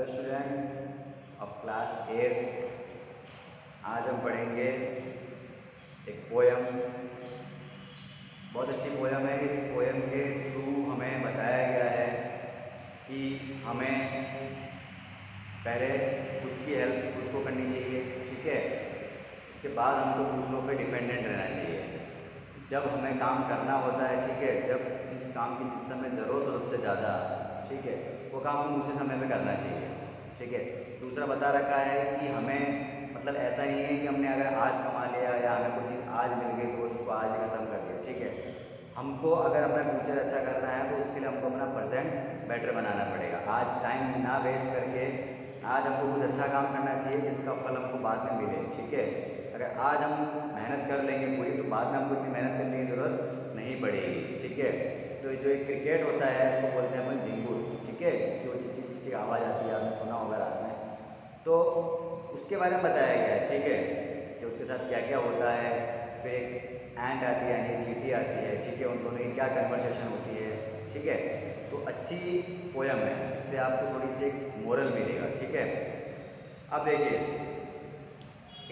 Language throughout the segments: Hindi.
Hello students of class 8। आज हम पढ़ेंगे एक पोयम। बहुत अच्छी पोयम है। इस पोयम के थ्रू हमें बताया गया है कि हमें पहले खुद की हेल्प खुद को करनी चाहिए, ठीक है। उसके बाद हमको दूसरों पे डिपेंडेंट रहना चाहिए। जब हमें काम करना होता है, ठीक है, जब जिस काम की जिस समय ज़रूरत हो सबसे ज़्यादा, ठीक है, वो काम हमें उसी समय पे करना चाहिए, ठीक है। दूसरा बता रखा है कि हमें मतलब ऐसा नहीं है कि हमने अगर आज कमा लिया या हमें कोई चीज़ आज मिल गई तो उसको आज ही ख़त्म कर दिया, ठीक है। हमको अगर अपना फ्यूचर अच्छा करना है तो उसके लिए हमको अपना प्रेजेंट बेटर बनाना पड़ेगा। आज टाइम ना वेस्ट करके आज हमको कुछ अच्छा काम करना चाहिए जिसका फल हमको बाद में मिले, ठीक है। अगर आज हम मेहनत कर लेंगे पूरी तो बाद में हमको इतनी मेहनत करने की ज़रूरत नहीं पड़ेगी, ठीक है। तो जो एक क्रिकेट होता है उसको बोलते हैं अपन झिंगुर, ठीक है, जिसकी वो चिच्ची चिच्ची आवाज़ आती है, आपने सुना होगा रात में। तो उसके बारे में बताया गया है, ठीक है, कि उसके साथ क्या क्या होता है। फिर एक एंट आती है यानी चींटी आती है, ठीक है, उन दोनों की क्या कन्वर्सेशन होती है, ठीक है। तो अच्छी पोयम है, इससे आपको थोड़ी सी एक मोरल मिलेगा, ठीक है। अब देखिए,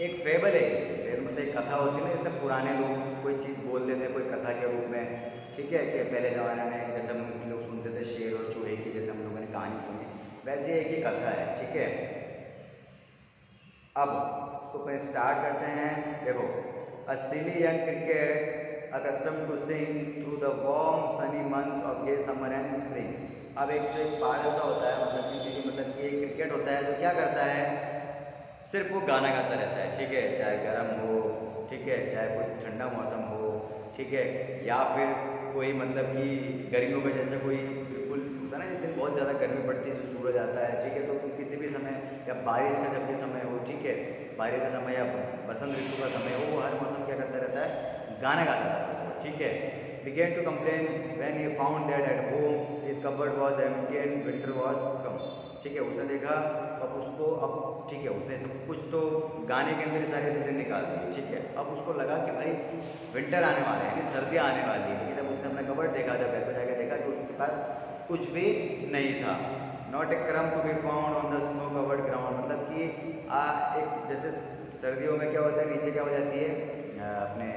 एक फेबल है, फेबल मतलब एक कथा होती है ना, जैसे पुराने लोग कोई चीज़ बोल देते हैं कोई कथा के रूप में, ठीक है, कि पहले ज़माने में जैसे हम लोग सुनते थे शेर और चूहे की, जैसे हम लोगों ने कहानी सुनी, वैसे एक ही कथा है, ठीक है। अब इसको पहले स्टार्ट करते हैं। देखो, a silly young cricket accustomed to sing through the warm sunny months of gay summer and spring। अब एक जो एक पागल सा होता है, मतलब किसी की मतलब कि एक क्रिकेट होता है जो क्या करता है, सिर्फ वो गाना गाता रहता है, ठीक है, चाहे गर्म हो, ठीक है, चाहे कोई ठंडा मौसम हो, ठीक है, या फिर कोई मतलब कि गर्मियों में जैसे कोई बिल्कुल होता है ना, जिस दिन बहुत ज़्यादा गर्मी पड़ती है जो सूरज आता है, ठीक है, तो किसी भी समय या बारिश का जब भी समय हो, ठीक है, बारिश का समय या बसंत ऋतु का समय हो, वो हर मौसम क्या करता रहता है, गाना गाता रहता है, ठीक है। Began to complain when he found that at home his cupboard was empty and winter was come। ठीक है, उसने देखा, अब उसको अब ठीक है, उसने सब कुछ तो गाने के अंदर सारी चीज़ें निकाल दी, ठीक है। अब उसको लगा कि भाई विंटर आने वाले हैं, सर्दियाँ आने वाली है, लेकिन जब उसने अपना कबर्ड देखा, जब घर पर जाकर देखा कि उसके पास कुछ भी नहीं था। Not a crumb to be found on the snow covered ground, मतलब कि एक जैसे सर्दियों में क्या होता है, नीचे क्या हो जाती है अपने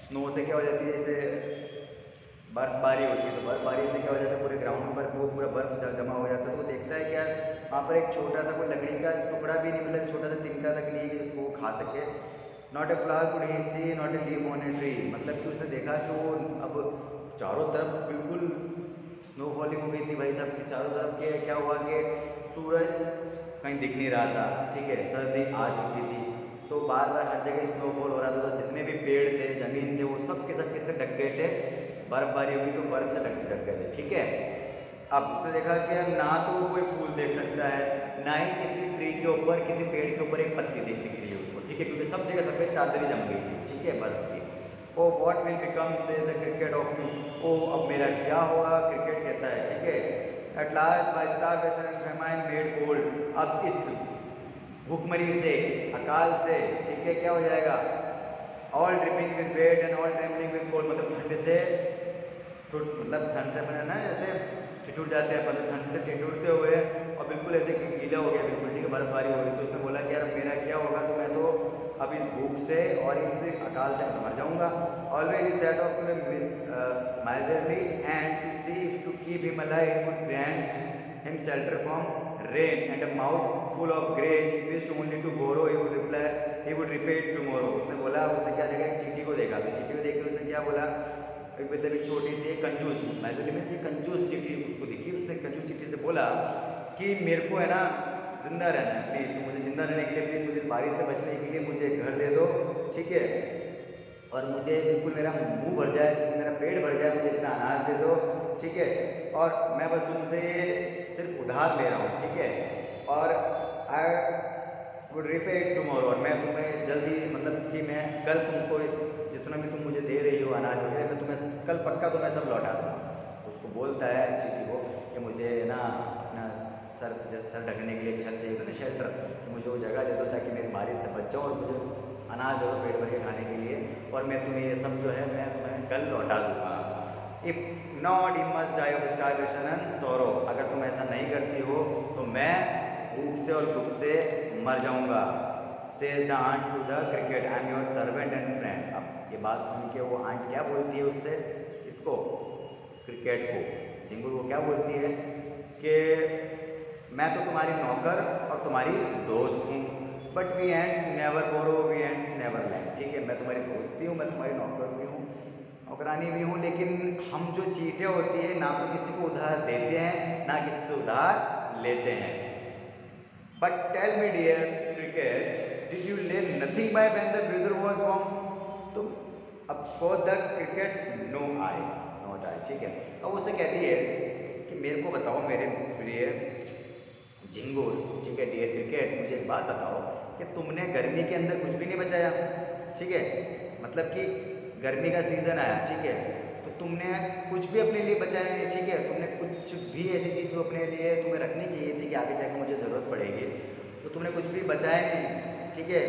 स्नो से क्या हो जाती है, जैसे बर्फबारी होती है, तो बर्फबारी से क्या हो जाता है पूरे ग्राउंड पर वो पूरा बर्फ जमा हो जाता है। तो वो देखता है कि यार वहाँ पर एक छोटा सा कोई लकड़ी का टुकड़ा भी नहीं, मतलब छोटा सा तिनका तक नहीं है कि जिसको वो खा सके। Not a flower could he see not a leaf on a tree, मतलब कि उसने देखा कि वो अब चारों तरफ बिल्कुल स्नो फॉलिंग हो गई थी भाई साहब, कि चारों तरफ के क्या हुआ कि सूरज कहीं दिख नहीं रहा था, ठीक है, सर्दी आ चुकी थी, तो बार बार हर जगह स्नोफॉल हो रहा था, तो जितने भी पेड़ थे ज़मीन थे वो सब के सब किससे ढक गए थे, बर्फबारी हुई तो बर्फ से ढक गए थे, ठीक है। अब उसने देखा कि ना तो वो कोई फूल देख सकता है, ना ही किसी ट्री के ऊपर किसी पेड़ के ऊपर एक पत्ती दिख रही है उसको, ठीक है, क्योंकि सब जगह सफ़ेद चादरी जम गई थी, ठीक है, बर्फ की। Oh what will become says the cricket of me, ओ अब मेरा क्या होगा, क्रिकेट कहता है, ठीक है। At last by starvation and famine made old, अब इस भूखमरी से, इस अकाल से, ठीक है, क्या हो जाएगा, all dripping with weight and all trembling with cold, मतलब ठंड से मतलब ठंड से बना ना, जैसे ठिठुर जाते हैं, मतलब ठंड से ठिठुरते हुए और बिल्कुल ऐसे कि गीला हो गया बिल्कुल, ठीक है, बर्फबारी हो रही। तो उसने बोला कि यार मेरा क्या होगा, तो मैं तो अब इस भूख से और इस अकाल से मर जाऊंगा। Always set off to miss miserly and to see to keep him alive he would grant him shelter from rain and a mouth full of grain he wished only to borrow he would reply he would repay it tomorrow. उसने बोला, उसने क्या देखा, एक चींटी को देखा, तो चींटी को देख के उसने क्या बोला, एक मतलब एक छोटी सी एक कंजूस मैजोली में से कंजूस चिट्ठी उसको दिखी, उसने कंजूस चिट्ठी से बोला कि मेरे को है ना जिंदा रहना है, प्लीज़ तो मुझे जिंदा रहने के लिए प्लीज़ मुझे इस बारिश से बचने के लिए मुझे एक घर दे दो, ठीक है, और मुझे बिल्कुल मेरा मुंह भर जाए, मेरा पेट भर जाए, मुझे इतना अनाज दे दो, ठीक है, और मैं बस तुमसे सिर्फ उधार ले रहा हूँ, ठीक है, और I would repay it tomorrow, और मैं तुम्हें जल्दी मतलब कि मैं कल तुमको इस जितना भी तुम मुझे दे रही हो अनाज वगैरह, मैं तुम्हें कल पक्का तुम्हें सब लौटा दूँगा। उसको बोलता है चींटी को कि मुझे ना अपना सर जैसे सर ढकने के लिए छत चाहिए था ना, शेल्टर, तो मुझे वो जगह दे दो ताकि मैं इस बारिश से बच जाऊँ और मुझे अनाज दे दो पेट भर के खाने के लिए, और मैं तुम्हें ये सब जो है मैं तुम्हें कल लौटा दूँगा। If not you must die of starvation and sorrow, अगर तुम ऐसा नहीं करती हो तो मैं भूख से और दुख से मर जाऊंगा। Says the ant to the cricket, I am your servant and friend. अब ये बात सुन के वो आंट क्या बोलती है उससे, इसको क्रिकेट को, झिंगुर को क्या बोलती है कि मैं तो तुम्हारी नौकर और तुम्हारी दोस्त हूँ, but we ants never borrow, we ants never lend. ठीक है, मैं तुम्हारी दोस्त भी हूँ, मैं तुम्हारी नौकर भी हूँ, नौकरानी भी हूँ, लेकिन हम जो चीज़ें होती है ना तो किसी को उधार देते हैं ना किसी से उधार लेते हैं। But tell me dear cricket, did you lay nothing by when the brother was born? तो अब for the cricket no I not I. ठीक है, अब उससे कहती है कि मेरे को बताओ मेरे प्रिय झिंगुर, ठीक है डियर क्रिकेट, मुझे एक बात बताओ कि तुमने गर्मी के अंदर कुछ भी नहीं बचाया। ठीक है, मतलब कि गर्मी का सीज़न आया, ठीक है, तो तुमने कुछ भी अपने लिए बचाया नहीं। ठीक है, तुमने कुछ भी ऐसी चीज़ जो अपने लिए तुम्हें रखनी चाहिए थी कि आगे जाकर मुझे ज़रूरत पड़ेगी, तो तुमने कुछ भी बचाया नहीं। ठीक है,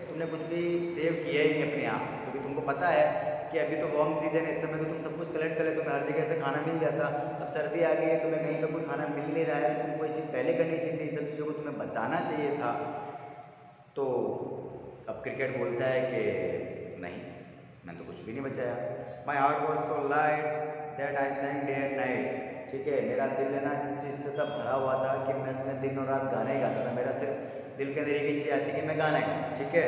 तुमने कुछ भी सेव किया ही नहीं अपने आप, क्योंकि तुमको पता है कि अभी तो वार्म सीजन है, इस समय तो तुम सब कुछ कलेक्ट कर ले, तुम्हें हर जगह से खाना मिल जाता। अब सर्दी आ गई है, तुम्हें कहीं पर कोई खाना मिल नहीं रहा है, तो तुमको ये चीज़ पहले करनी चाहिए थी, इन सब चीज़ों को तुम्हें बचाना चाहिए था। तो अब क्रिकेट बोलता है कि नहीं, मैंने तो कुछ भी नहीं बचाया। My heart was so light that I sang day and night. ठीक है, मेरा दिल है ना चीज़ से तब भरा हुआ था कि मैं इसमें दिन और रात गाना ही गाता था। मेरा सिर्फ दिल के अंदर एक ही चीज़ आती कि मैं गाना गाऊँ। ठीक है,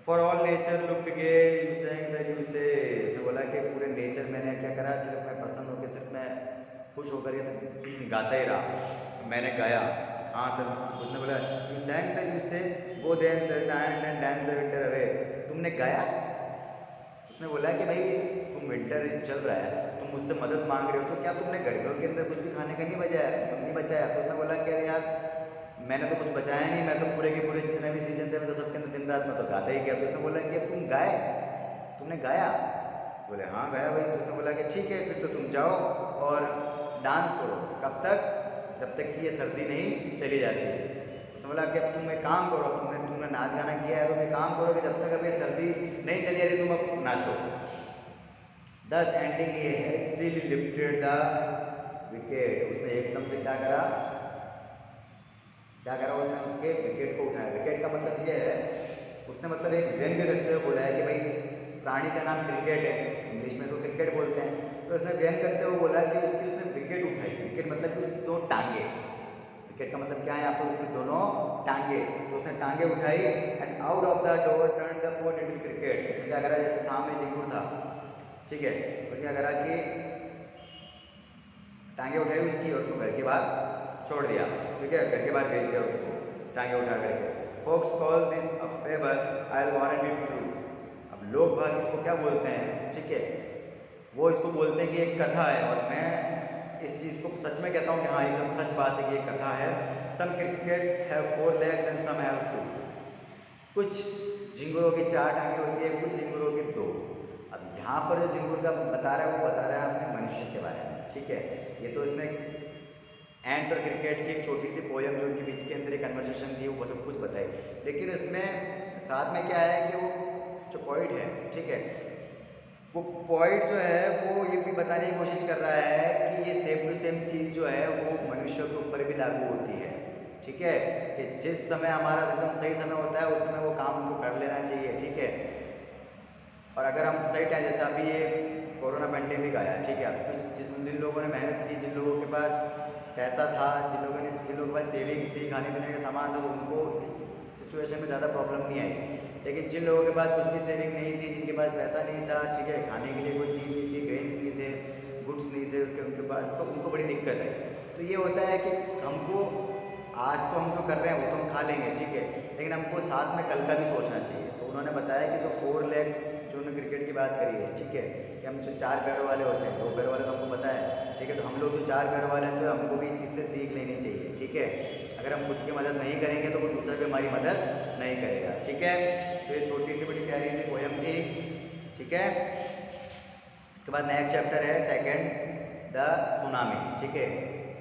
for all nature look gay you sang sir you say. उसने बोला कि पूरे नेचर मैंने क्या करा, सिर्फ मैं प्रसन्न होकर, सिर्फ मैं खुश होकर ये सब गाता ही रहा, मैंने गाया। हाँ सर, उसने बोला you sang sir you say go then sir and dance the winter away. तुमने गाया? उसने बोला कि भाई तुम विंटर चल रहा है, तुम मुझसे मदद मांग रहे हो, तो क्या तुमने गर्मियों के अंदर कुछ भी खाने का नहीं बचाया? तो उसने बोला कि यार मैंने तो कुछ बचाया नहीं, मैं तो पूरे के पूरे जितने भी सीजन थे मैं तो सबके अंदर दिन रात में तो गाता ही गया। तो उसने बोला कि तुम गाए, तुमने गाया? बोले हाँ गाया भाई। तो उसने बोला कि ठीक है फिर तो तुम जाओ और डांस करो। कब तक? जब तक कि ये सर्दी नहीं चली जाती। उसने बोला कि अब तुम एक काम करो, तुमने नाच गाना किया है तो एक काम करो कि जब तक अब ये सर्दी नहीं चली जाती तुम अब नाचो। दस एंडिंग ये है स्टिल लिफ्टेड द विकेट। उसने एकदम से क्या करा, उसने उसके विकेट को उठाया। विकेट का मतलब ये है, उसने मतलब एक व्यंग्य करते हुए बोला है कि भाई इस प्राणी का नाम क्रिकेट है, इंग्लिश में इसको क्रिकेट बोलते हैं। तो उसने व्यंग करते हुए बोला कि उसने विकेट उठाई। विकेट मतलब कि उसकी दो टांगे, विकेट का मतलब क्या है यहाँ पर, उसकी दोनों टांगे। तो उसने टांगे उठाई and out of the door turn the poor little cricket. उसने क्या करा, जैसे सामने झिंगुर था, ठीक है, उसने क्या करा कि टांगे उठाई उसकी और उसको घर के बाहर छोड़ दिया। ठीक है, घर के बाहर भेज दिया उसको टांगे उठा करके। Folks call this a fable I will warrant it true. अब लोग भाग इसको क्या बोलते हैं, ठीक है, वो इसको बोलते हैं कि एक कथा है, और मैं इस चीज़ को सच में कहता हूँ कि हाँ एकदम सच बात है कि एक कथा है। Some crickets have 4 legs and some have 2। कुछ झिंगुरों की 4 टांगे होती है, कुछ झिंगुरों की 2। अब यहाँ पर जो झिंगुर का बता रहा है वो बता रहा है अपने मनुष्य के बारे में। ठीक है, ये तो इसमें एंट और क्रिकेट की एक छोटी सी पोयम जो उनके बीच के अंदर एक कन्वर्सेशन थी वो सब कुछ बताई, लेकिन इसमें साथ में क्या है कि वो जो पोइट है, ठीक है, वो पोइट जो है वो ये भी बताने की कोशिश कर रहा है कि ये सेम टू सेम चीज़ जो है वो मनुष्यों के ऊपर भी लागू होती है। ठीक है, कि जिस समय हमारा एकदम सही समय होता है उस समय वो काम हमको कर लेना चाहिए। ठीक है, और अगर हम सही टाइम, जैसे अभी ये कोरोना पेंडेमिक आया, ठीक है, जिन लोगों ने मेहनत की, जिन लोगों के पास पैसा था, जिन लोगों के पास सेविंग्स थी, खाने पीने का सामान था, उनको इस सिचुएशन में ज़्यादा प्रॉब्लम नहीं आई। लेकिन जिन लोगों के पास कुछ भी सेविंग नहीं थी, जिनके पास पैसा नहीं था, ठीक है, खाने के लिए कोई चीज़ नहीं थी, ग्रेन्स नहीं थे, गुड्स नहीं थे उनके पास, तो उनको बड़ी दिक्कत है। तो ये होता है कि हमको आज तो हम जो कर रहे हैं वो तो हम खा लेंगे, ठीक है, लेकिन हमको साथ में कल का भी सोचना चाहिए। तो उन्होंने बताया कि जो 4 लेग जो उन्होंने क्रिकेट की बात करी है, ठीक है, कि हम जो 4 पैरों वाले होते हैं, 2 पैरों वाले तो हमको पता है, ठीक है, तो हम लोग जो 4 पैरों वाले हैं तो हमको भी इस चीज़ से सीख लेनी चाहिए। ठीक है, अगर हम खुद की मदद नहीं करेंगे तो कोई दूसरा भी हमारी मदद नहीं करेगा। ठीक है, तो ये छोटी सी बड़ी प्यारी सी पोयम थी। ठीक है, इसके बाद नेक्स्ट चैप्टर है सेकंड, द सुनामी। ठीक है,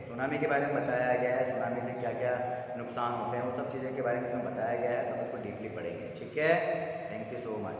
सुनामी के बारे में बताया गया है, सुनामी से क्या क्या नुकसान होते हैं वो सब चीज़ें के बारे में इसमें बताया गया है, तो हम उसको डीपली पढ़ेंगे। ठीक है, थैंक यू सो मच।